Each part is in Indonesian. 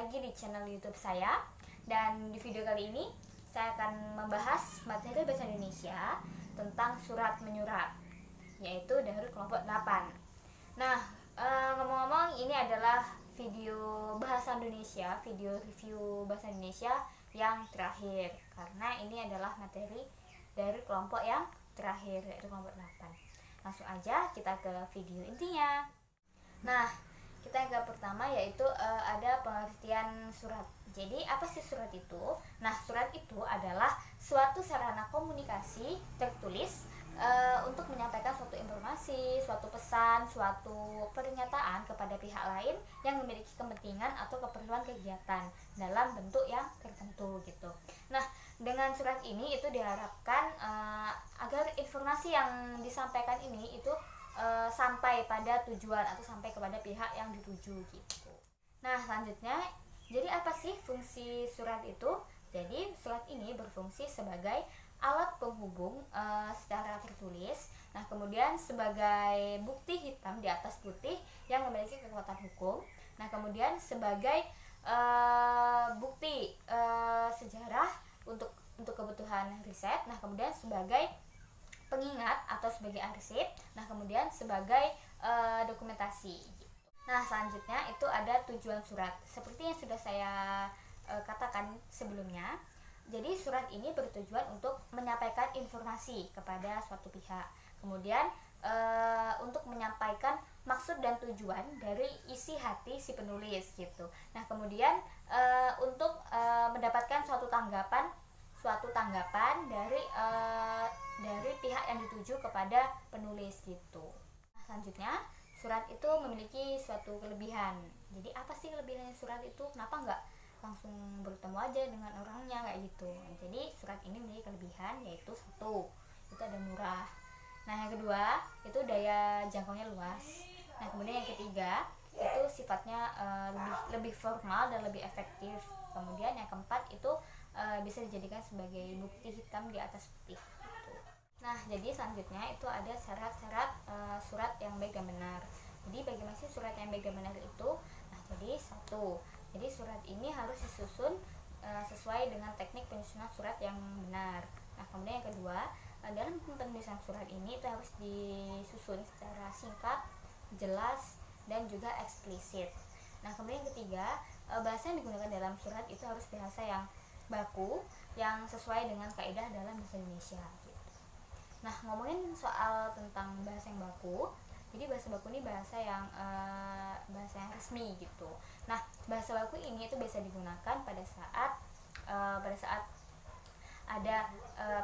lagi di channel YouTube saya. Dan di video kali ini saya akan membahas materi bahasa Indonesia tentang surat menyurat, yaitu dari kelompok 8. Nah, ngomong-ngomong, ini adalah video bahasa Indonesia, video review bahasa Indonesia yang terakhir, karena ini adalah materi dari kelompok yang terakhir, yaitu kelompok 8. Langsung aja kita ke video intinya. Nah, kita yang pertama yaitu ada pengertian surat. Jadi apa sih surat itu? Nah, surat itu adalah suatu sarana komunikasi tertulis untuk menyampaikan suatu informasi, suatu pesan, suatu pernyataan kepada pihak lain yang memiliki kepentingan atau keperluan kegiatan dalam bentuk yang tertentu gitu. Nah, dengan surat ini itu diharapkan agar informasi yang disampaikan ini itu sampai pada tujuan atau sampai kepada pihak yang dituju gitu. Nah, selanjutnya, jadi apa sih fungsi surat itu? Jadi surat ini berfungsi sebagai alat penghubung secara tertulis. Nah, kemudian sebagai bukti hitam di atas putih yang memiliki kekuatan hukum. Nah, kemudian sebagai bukti sejarah untuk kebutuhan riset. Nah, kemudian sebagai pengingat atau sebagai arsip. Nah, kemudian sebagai dokumentasi. Nah, selanjutnya itu ada tujuan surat. Seperti yang sudah saya katakan sebelumnya, jadi surat ini bertujuan untuk menyampaikan informasi kepada suatu pihak. Kemudian untuk menyampaikan maksud dan tujuan dari isi hati si penulis gitu. Nah, kemudian untuk mendapatkan suatu tanggapan dari pihak yang dituju kepada penulis gitu. Nah, selanjutnya, surat itu memiliki suatu kelebihan. Jadi apa sih kelebihannya surat itu? Kenapa nggak langsung bertemu aja dengan orangnya kayak gitu? Jadi surat ini memiliki kelebihan, yaitu satu, itu ada murah. Nah, yang kedua itu daya jangkaunya luas. Nah, kemudian yang ketiga itu sifatnya lebih formal dan lebih efektif. Kemudian yang keempat itu bisa dijadikan sebagai bukti hitam di atas putih gitu. Nah, jadi selanjutnya itu ada syarat-syarat surat yang baik dan benar. Jadi bagaimana sih surat yang baik dan benar itu? Nah, jadi satu, jadi surat ini harus disusun sesuai dengan teknik penyusunan surat yang benar. Nah, kemudian yang kedua, dalam penulisan surat ini itu harus disusun secara singkat, jelas, dan juga eksplisit. Nah, kemudian yang ketiga, bahasa yang digunakan dalam surat itu harus bahasa yang baku, yang sesuai dengan kaidah dalam bahasa Indonesia gitu. Nah, ngomongin soal tentang bahasa yang baku, jadi bahasa baku ini bahasa yang resmi gitu. Nah, bahasa baku ini itu biasa digunakan pada saat ada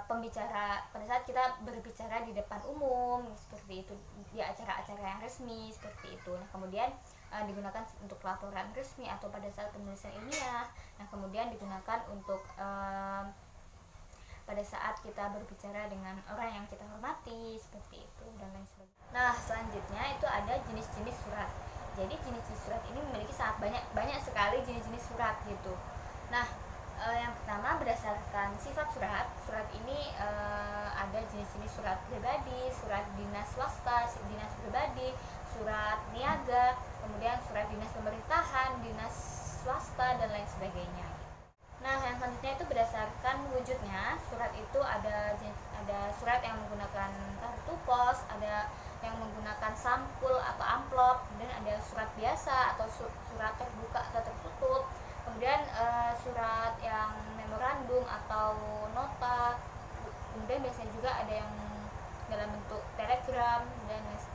pembicara, pada saat kita berbicara di depan umum seperti itu, di acara-acara yang resmi seperti itu. Nah, kemudian digunakan untuk laporan resmi atau pada saat penulisan ilmiah. Nah, kemudian digunakan untuk pada saat kita berbicara dengan orang yang kita hormati seperti itu dan lain sebagainya. Nah, selanjutnya itu ada jenis-jenis surat. Jadi jenis-jenis surat ini memiliki sangat banyak sekali jenis-jenis surat gitu. Nah, yang pertama berdasarkan sifat surat. Surat ini ada jenis-jenis surat pribadi, surat dinas swasta, dinas pribadi, surat niaga, kemudian surat dinas pemerintahan, dinas swasta, dan lain sebagainya. Nah, yang selanjutnya itu berdasarkan wujudnya. Surat itu ada surat yang menggunakan kartu pos, ada yang menggunakan sampul atau amplop, kemudian ada surat biasa atau surat terbuka atau tertutup, kemudian surat yang memorandum atau nota, kemudian biasanya juga ada yang dalam bentuk telegram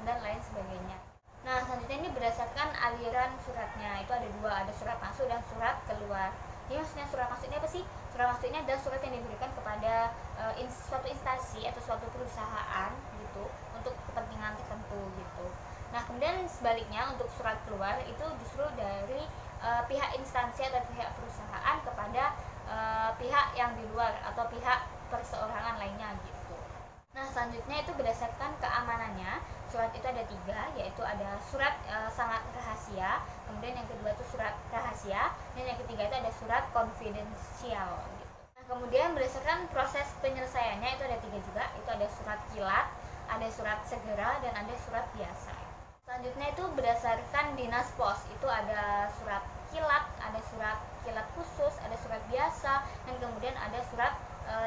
dan lain sebagainya. Nah, selanjutnya ini berdasarkan aliran suratnya, itu ada dua, ada surat masuk dan surat keluar. Jadi maksudnya surat masuk ini apa sih? Surat masuk ini adalah surat yang diberikan kepada suatu instansi atau suatu perusahaan gitu untuk kepentingan tertentu gitu. Nah, kemudian sebaliknya untuk surat keluar itu justru dari pihak instansi atau pihak perusahaan kepada pihak yang di luar atau pihak perseorangan lainnya gitu. Nah, selanjutnya itu berdasarkan keamanannya. Surat itu ada tiga, yaitu ada surat sangat rahasia, kemudian yang kedua itu surat rahasia, dan yang ketiga itu ada surat konfidensial gitu. Nah, kemudian berdasarkan proses penyelesaiannya itu ada tiga juga, itu ada surat kilat, ada surat segera, dan ada surat biasa. Selanjutnya itu berdasarkan dinas pos, itu ada surat kilat, ada surat kilat khusus, ada surat biasa, dan kemudian ada surat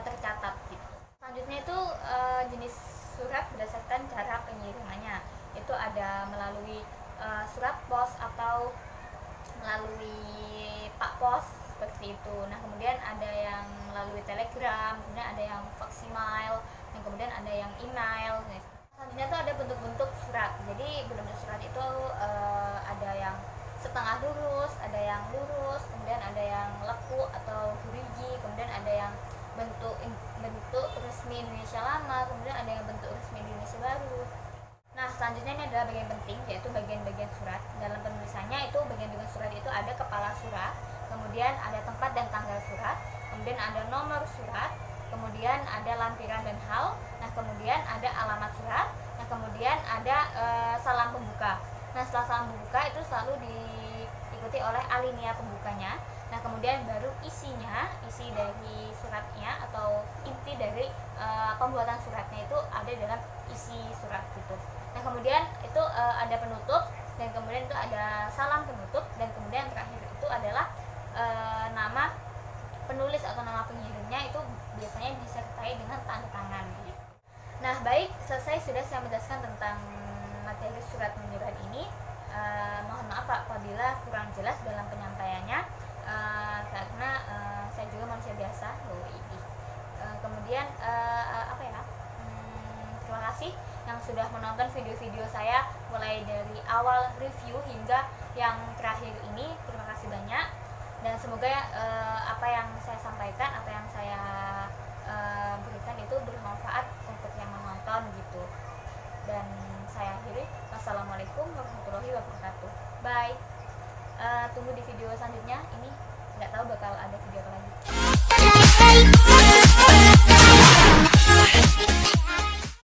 tercatat gitu. Selanjutnya itu jenis surat berdasarkan cara pengirimannya, itu ada melalui surat pos atau melalui pak pos seperti itu. Nah kemudian ada yang melalui telegram, kemudian ada yang faksimile, dan kemudian ada yang email. Selanjutnya itu ada bentuk-bentuk surat. Jadi bentuk surat itu ada yang setengah lurus, ada yang lurus, kemudian ada yang leku atau gerigi, kemudian ada yang bentuk resmi Indonesia Lama, kemudian ada yang bentuk resmi Indonesia Baru. Nah selanjutnya ini adalah bagian penting, yaitu bagian-bagian surat. Dalam penulisannya itu bagian-bagian surat itu ada kepala surat, kemudian ada tempat dan tanggal surat, kemudian ada nomor surat, kemudian ada lampiran dan hal, nah kemudian ada alamat surat, nah kemudian ada salam pembuka. Nah setelah salam pembuka itu selalu diikuti oleh alinea pembukanya. Nah kemudian baru isinya, isi dari suratnya atau inti dari pembuatan suratnya itu ada dalam isi surat gitu. Nah kemudian itu ada penutup, dan kemudian itu ada salam penutup, dan kemudian terakhir itu adalah nama penulis atau nama pengirimnya, itu biasanya disertai dengan tanda tangan gitu. Nah baik, selesai sudah saya menjelaskan tentang materi surat menyurat ini. Mohon maaf apabila kurang jelas dalam penyampaiannya, karena saya juga manusia biasa. Kemudian terima kasih yang sudah menonton video-video saya mulai dari awal review hingga yang terakhir ini. Terima kasih banyak, dan semoga apa yang saya sampaikan, apa yang saya berikan itu bermanfaat untuk yang menonton gitu. Dan saya akhiri, wassalamualaikum warahmatullahi wabarakatuh. Bye. Tunggu di video selanjutnya. Ini nggak tahu bakal ada video apa lagi.